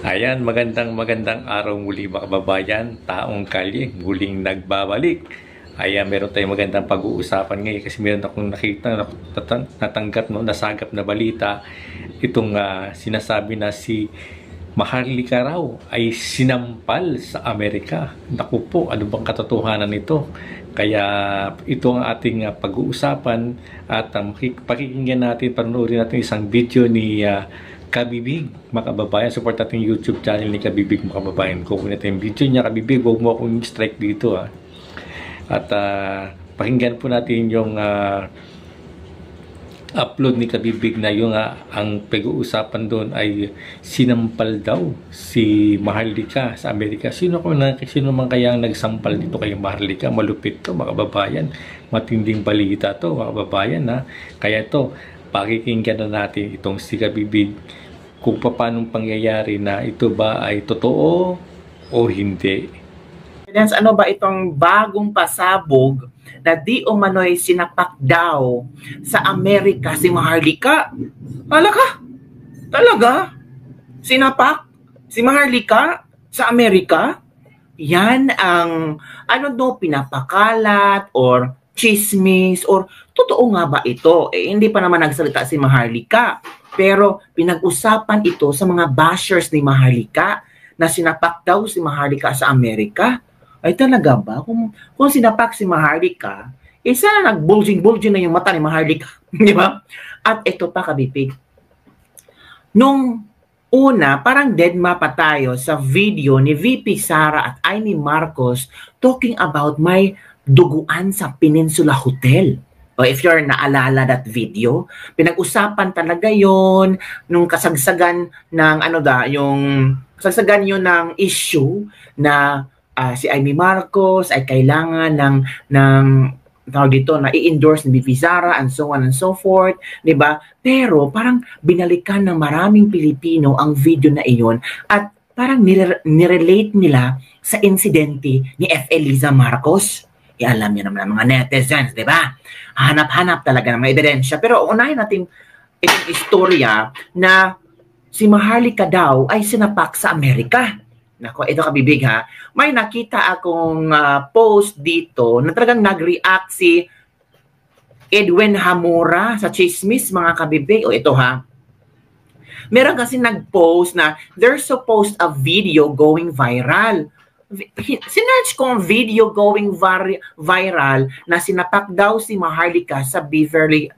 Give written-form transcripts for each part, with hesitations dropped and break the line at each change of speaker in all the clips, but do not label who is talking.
Ayan, magandang araw muli mga kababayan. Taong Kalye, muling nagbabalik. Ayan, meron tayong magandang pag-uusapan ngayon kasi meron akong nakita, natanggap, no, nasagap na balita. Itong sinasabi na si Maharlika raw ay sinampal sa Amerika. Naku po, ano bang katotohanan nito? Kaya ito ang ating pag-uusapan at pakikinggan natin, panoorin natin isang video ni Kabibig, mga kababayan. Support natin yung YouTube channel ni Kabibig, mga kababayan. Kung natin yung video niya, Kabibig, huwag mo akong strike dito. At pakinggan po natin yung upload ni Kabibig na yung ang pag-uusapan doon ay sinampal daw si Maharlika sa Amerika. Sino man kaya ang nagsampal dito kay Maharlika? Malupit to, mga kababayan. Matinding balita to, mga kababayan. Kaya to, pakikinggan na natin itong si Kabibig kung paano pangyayari na ito ba ay totoo o hindi.
Ano ba itong bagong pasabog na di umano'y sinapak daw sa Amerika si Maharlika? Talaga? Sinapak si Maharlika sa Amerika? Yan ang pinapakalat or chismis or totoo nga ba ito? Hindi pa naman nagsalita si Maharlika. Pero pinag-usapan ito sa mga bashers ni Maharlika na sinapak daw si Maharlika sa Amerika. Ay talaga ba? Kung sinapak si Maharlika, sana nag-bulging na yung mata ni Maharlika. Di ba? At ito pa, Kabibig. Nung una, parang deadma pa tayo sa video ni VP Sara at Amy Marcos talking about may duguan sa Peninsula Hotel. O if you're naalala that video, pinag-usapan talaga yon nung kasagsagan ng kasagsagan yun ng issue na si Amy Marcos ay kailangan ng tawag dito na i-endorse ni VP Sara and so on and so forth, 'di ba? Pero parang binalikan ng maraming Pilipino ang video na iyon at parang nirelate nila sa insidente ni F. Eliza Marcos. Alam niyo naman ang mga netizens, di ba? Hanap-hanap talaga ng mga ebidensya. Pero unahin natin itong istorya na si Maharlika daw ay sinapak sa Amerika. Nako, ito Kabibig ha. May nakita akong post dito na talagang nag-react si Edwin Hamura sa chismis, mga Kabibig. O ito ha. Meron kasi nag-post na there's supposed a video going viral. Sinerch ko ang video going viral na sinapak daw si Maharlika sa Beverly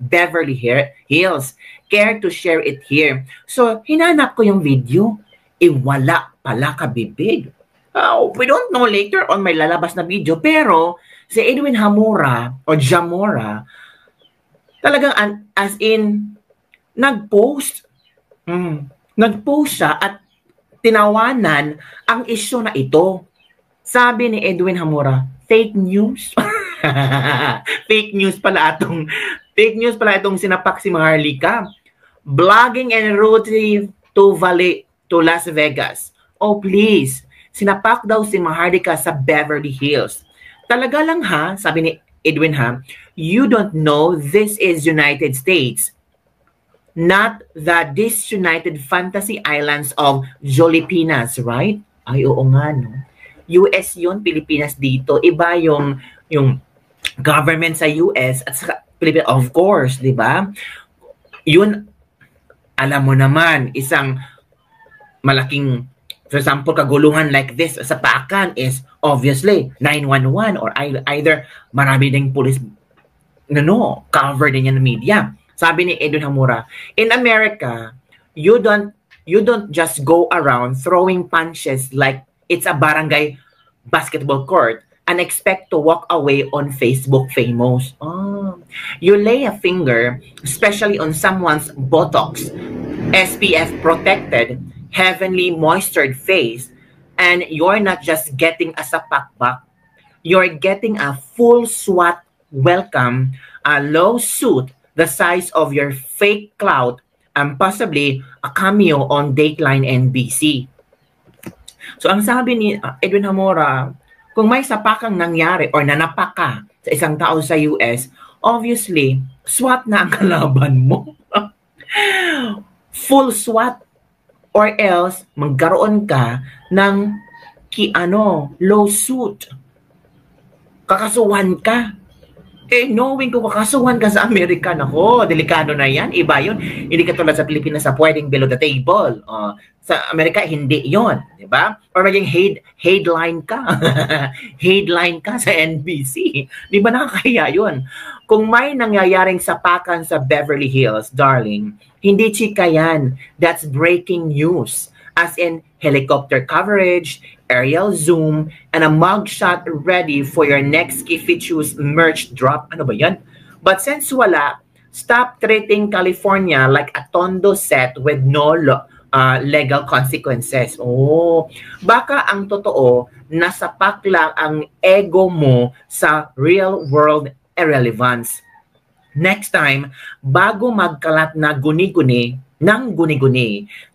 Hills. Care to share it here. So, hinanap ko yung video. Wala pala, Kabibig. We don't know, later on may lalabas na video. Pero, si Edwin Hamura o Jamora, talagang as in, nag-post. Nag-post siya at tinawanan ang issue na ito. Sabi ni Edwin Hamura, fake news. Fake news pala itong sinapak si Maharlika. Blogging and route to Las Vegas. Oh please, sinapak daw si Maharlika sa Beverly Hills. Talaga lang ha, sabi ni Edwin ha, you don't know this is United States. Not the disunited fantasy islands of Jolipinas, right? Ay, oo nga, no? US yun, Pilipinas dito. Iba yung government sa US at sa Pilipinas, of course, di ba? Yun, alam mo naman, isang malaking, for example, kaguluhan like this sa Paakan is obviously 911 or either marami ding police cover din yan ng media. Sabi ni Edwin Hamura, in America, you don't just go around throwing punches like it's a barangay basketball court and expect to walk away on Facebook famous. You lay a finger, especially on someone's buttocks, SPF protected, heavenly moistured face, and you're not just getting a sapak back. You're getting a full SWAT welcome, a low suit the size of your fake clout, and possibly a cameo on Dateline NBC. So ang sabi ni Edwin Hamura, kung may sapakang nangyari or nanapak ka sa isang tao sa US, obviously, SWAT na ang kalaban mo. Full SWAT Or else, magkaroon ka ng lawsuit. Kakasuhan ka. Knowing kung kakasuhan ka sa Amerika, nako, delikado na yan. Iba yun. Hindi ka tulad sa Pilipinas sa pwedeng below the table. Sa Amerika, hindi yon, di ba? Or maging headline ka. Headline ka sa NBC. Di ba nakakahiya yun? Kung may nangyayaring sapakan sa Beverly Hills, darling, hindi chika yan. That's breaking news. As in, helicopter coverage, aerial zoom, and a mugshot ready for your next Skiffy Choose merch drop. Ano ba yan? But since wala, stop treating California like a Tondo set with no legal consequences. Baka ang totoo, nasapak lang ang ego mo sa real world irrelevance. Next time, bago magkalat na guni-guni,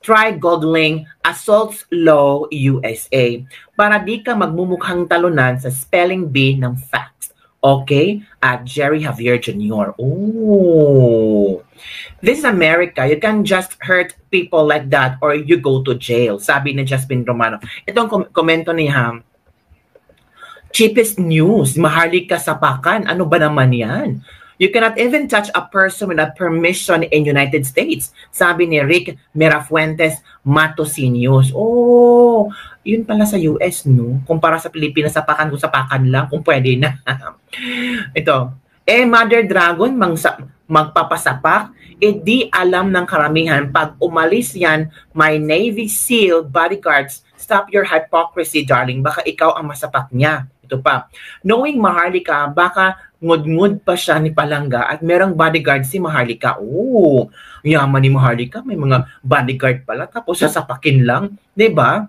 try googling Assaults Law USA para di ka magmumukhang talunan sa spelling bee ng facts. Okay? At Jerry Javier Jr. This is America. You can just hurt people like that or you go to jail. Sabi ni Jasmine Romano. Itong komento ni Ham. Cheapest news. Maharlika sapakan. Ano ba naman yan? You cannot even touch a person without permission in United States. Sabi ni Rick Mirafuentes Matosinius. Yun pala sa US, no? Kumpara sa Pilipinas, sapakan kung sapakan lang, kung pwede na. Ito. Mother Dragon, magpapasapak, di alam ng karamihan. Pag umalis yan, my Navy SEAL bodyguards, stop your hypocrisy, darling. Baka ikaw ang masapak niya. Ito pa. Knowing Maharlika, baka ngud-ngud pa siya ni Palangga at merong bodyguard si Maharlika. Yaman ni Maharlika, may mga bodyguard pala tapos sasapakin lang, 'di ba?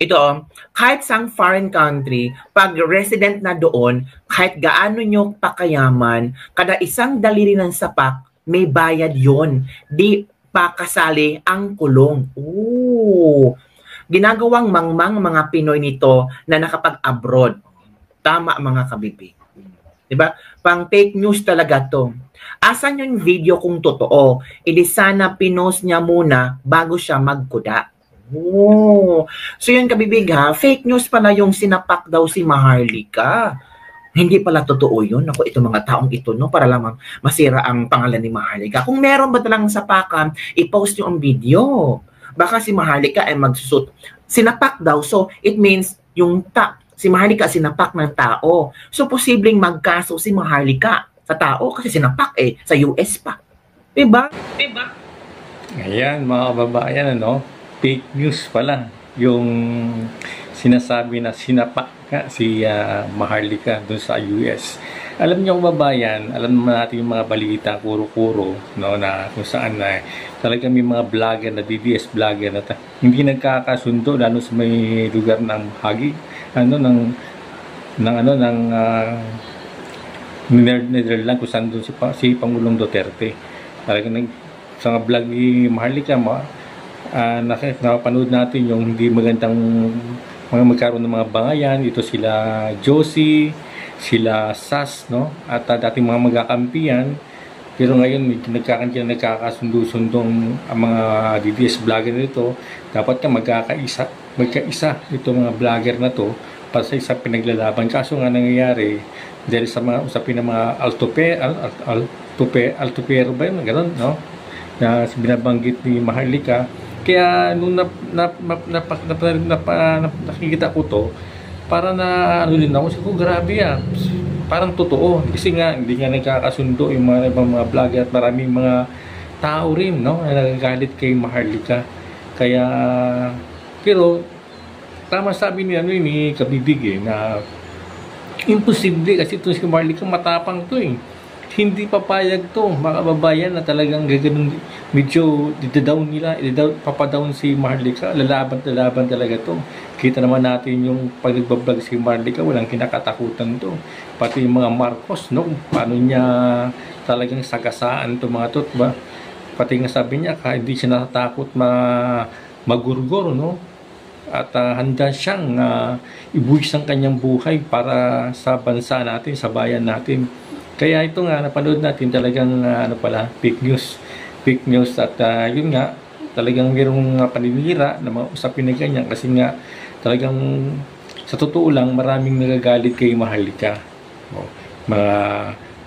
Ito, kahit sang foreign country, pag resident na doon, kahit gaano nyo pakayaman, kada isang daliri ng sapak, may bayad yon. Di pa kasali ang kulong. Ginagawang mangmang mga Pinoy nito na nakapag-abroad. Tama mga kabibig. Diba? Pang fake news talaga to. Asan yung video kung totoo? Idi sana pinost niya muna bago siya magkuda. So yun kabibig ha, fake news pala yung sinapak daw si Maharlika. Hindi pala totoo yun. Ako, itong mga taong ito, no, para lamang masira ang pangalan ni Maharlika. Kung meron ba talang sapakan, i-post nyo ang video. Baka si Maharlika ay magsusut. Sinapak daw. So, it means yung si Maharlika sinapak ng tao. So, posibleng magkaso si Maharlika sa tao kasi sinapak sa US pa. Diba?
Ayan, mga kababayan, ano? Fake news pala. Yung sinasabi na sinapak ka si Maharlika doon sa US. Alam niyo kababayan, alam naman natin yung mga balita, kuro-kuro, no, na kung saan na talaga may mga vlogger na DDS vlogger na hindi nagkakasundo lalo sa may lugar ng Hague, ng Netherlands kung saan doon si Pangulong Duterte. Talagang sa vlog ni Maharlika, nakapanood natin yung hindi magandang mga magkaroon ng mga bangayan. Ito sila Josie, sila Sas, no? At dating mga magkakampiyan. Pero ngayon nagkakasundo-sundong ang mga DDS vlogger nito. Dapat ka magkaisa itong mga vlogger na to para sa isang pinaglalaban. Kaso nga nangyayari dahil sa mga usapin ng mga altupero ba yun? Ganun, no? Na binabanggit ni Maharlika. Kaya nung nakikita ko to, para na din ako, siguro grabe parang totoo. Kasi nga, hindi nga nagkakasundo yung mga ibang mga vlogger at maraming mga tao rin, no, na nagagalit kay Maharlika. Kaya, pero, tama sabi ni Kabibig na imposible kasi ito si Maharlika matapang to Hindi papayag to, mga kababayan, na talagang gagano'n, medyo papadown si Maharlika. Lalaban talaga to. Kita naman natin yung pag-vlog si Maharlika, walang kinakatakutan to. Pati yung mga Marcos, no, paano niya talagang sagasaan to mga to, ba? Pati nga sabi niya, hindi siya natatakot magurgor, no? At handa siyang ibuwis ang kanyang buhay para sa bansa natin, sa bayan natin. Kaya ito nga, napanood natin talagang fake news at yun nga, talagang mayroong mga paninira na mga usapin na ganyan kasi nga talagang sa totoo lang maraming nagagalit kay Maharlika. O, mga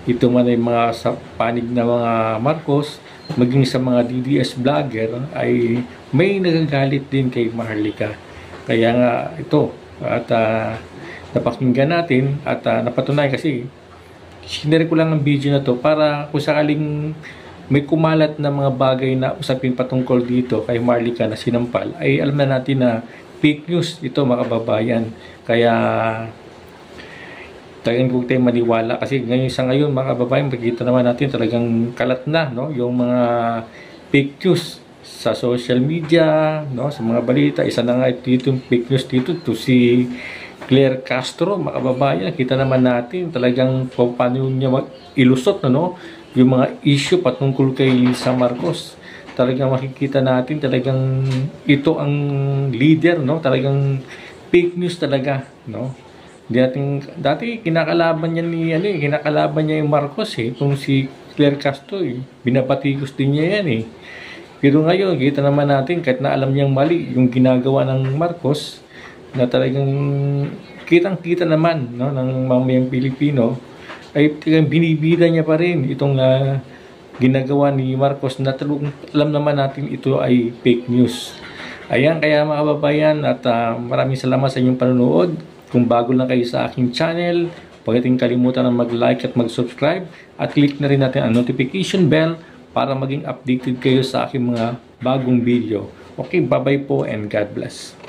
ito man ay mga sa panig na mga Marcos, maging sa mga DDS vlogger ay may nagagalit din kay Maharlika. Kaya nga ito at napakinggan natin at napatunay kasi sinare ko lang ang video na to para kung sakaling may kumalat na mga bagay na usapin patungkol dito kay Maharlika na sinampal ay alam na natin na fake news ito mga kababayan. Kaya talagang huwag tayong maniwala kasi ngayon sa ngayon mga kababayan makikita naman natin talagang kalat na no yung mga fake news sa social media no sa mga balita. Isa na nga dito yung fake news dito to si Claire Castro mga kababayan. Kita naman natin talagang paano niya ilusot no yung mga issue patungkol kay Lisa Marcos. Talagang makikita natin talagang ito ang leader no talagang fake news talaga no. Dati kinakalaban niya ni kinakalaban niya yung Marcos kung si Claire Castro binabatikos din niya yan Pero ngayon kita naman natin kahit na alam niyang mali yung ginagawa ng Marcos na talagang kitang-kita naman no ng mamayang Pilipino ay talagang binibida niya pa rin itong ginagawa ni Marcos na alam naman natin ito ay fake news. Ayan, kaya mga kababayan at maraming salamat sa inyong panonood. Kung bago lang kayo sa aking channel, huwag natin kalimutan na mag-like at mag-subscribe at click na rin natin ang notification bell para maging updated kayo sa aking mga bagong video. Okay, bye-bye po and God bless.